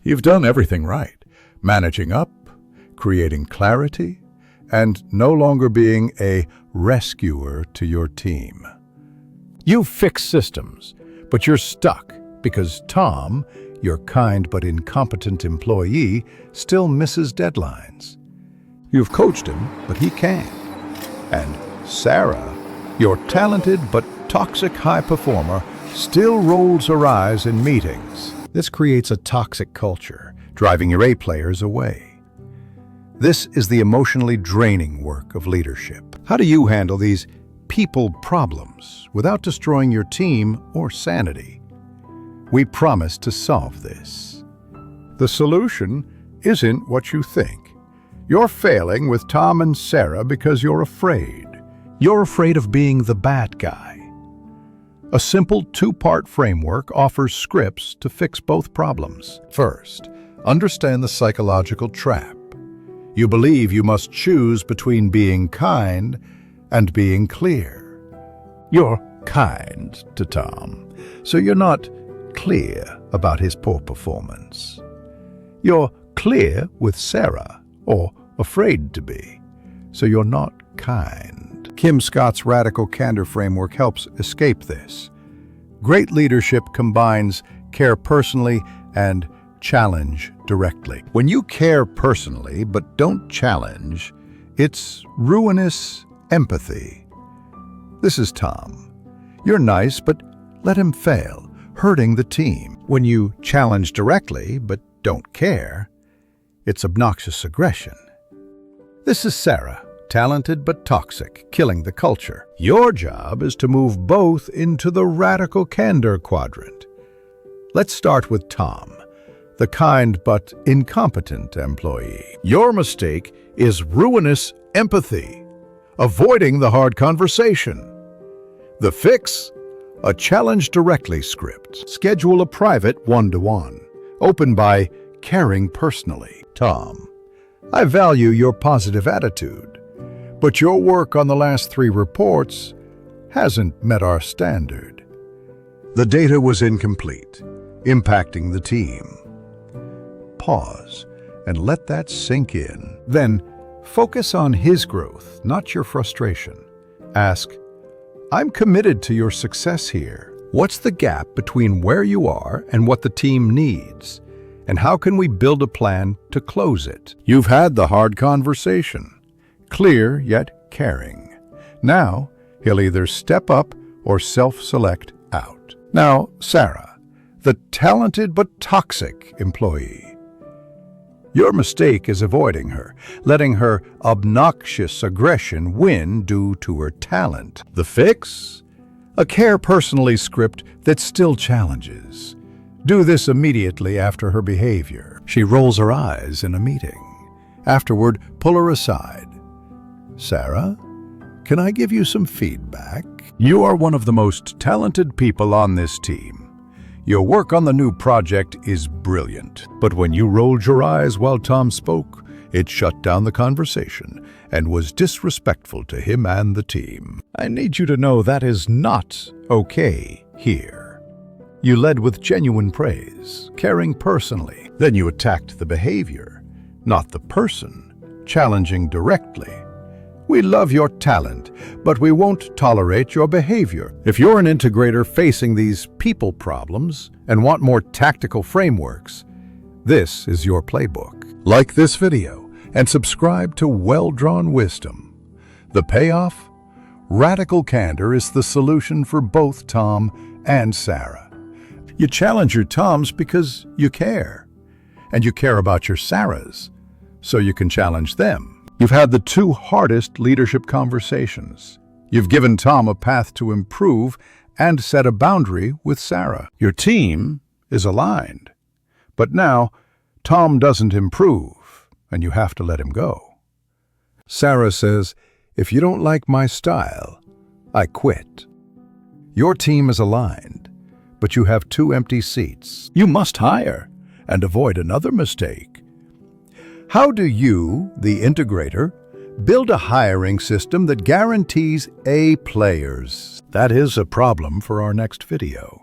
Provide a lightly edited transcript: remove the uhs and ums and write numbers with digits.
You've done everything right, managing up, creating clarity, and no longer being a rescuer to your team. You've fixed systems, but you're stuck because Tom, your kind but incompetent employee, still misses deadlines. You've coached him, but he can't. And Sarah, your talented but toxic high performer, still rolls her eyes in meetings. This creates a toxic culture, driving your A players away. This is the emotionally draining work of leadership. How do you handle these people problems without destroying your team or sanity? We promise to solve this. The solution isn't what you think. You're failing with Tom and Sarah because you're afraid. You're afraid of being the bad guy. A simple two-part framework offers scripts to fix both problems. First, understand the psychological trap. You believe you must choose between being kind and being clear. You're kind to Tom, so you're not clear about his poor performance. You're clear with Sarah, or afraid to be, so you're not kind. Kim Scott's Radical Candor framework helps escape this. Great leadership combines care personally and challenge directly. When you care personally but don't challenge, it's ruinous empathy. This is Tom. You're nice, but let him fail, hurting the team. When you challenge directly but don't care, it's obnoxious aggression. This is Sarah, talented but toxic, killing the culture. Your job is to move both into the Radical Candor quadrant. Let's start with Tom, the kind but incompetent employee. Your mistake is ruinous empathy, avoiding the hard conversation. The fix? A challenge directly script. Schedule a private one-to-one, open by caring personally. Tom, I value your positive attitude, but your work on the last 3 reports hasn't met our standard. The data was incomplete, impacting the team. Pause and let that sink in. Then focus on his growth, not your frustration. Ask, I'm committed to your success here. What's the gap between where you are and what the team needs? And how can we build a plan to close it? You've had the hard conversation, clear yet caring. Now, he'll either step up or self-select out. Now, Sarah, the talented but toxic employee. Your mistake is avoiding her, letting her obnoxious aggression win due to her talent. The fix? A care personally script that still challenges. Do this immediately after her behavior. She rolls her eyes in a meeting. Afterward, pull her aside. Sarah, can I give you some feedback? You are one of the most talented people on this team. Your work on the new project is brilliant. But when you rolled your eyes while Tom spoke, it shut down the conversation and was disrespectful to him and the team. I need you to know that is not okay here. You led with genuine praise, caring personally. Then you attacked the behavior, not the person, challenging directly. We love your talent, but we won't tolerate your behavior. If you're an integrator facing these people problems and want more tactical frameworks, this is your playbook. Like this video and subscribe to Well-Drawn Wisdom. The payoff? Radical Candor is the solution for both Tom and Sarah. You challenge your Toms because you care, and you care about your Sarahs, so you can challenge them. You've had the 2 hardest leadership conversations. You've given Tom a path to improve and set a boundary with Sarah. Your team is aligned. But now, Tom doesn't improve, and you have to let him go. Sarah says, if you don't like my style, I quit. Your team is aligned, but you have 2 empty seats. You must hire and avoid another mistake. How do you, the integrator, build a hiring system that guarantees A players? That is a problem for our next video.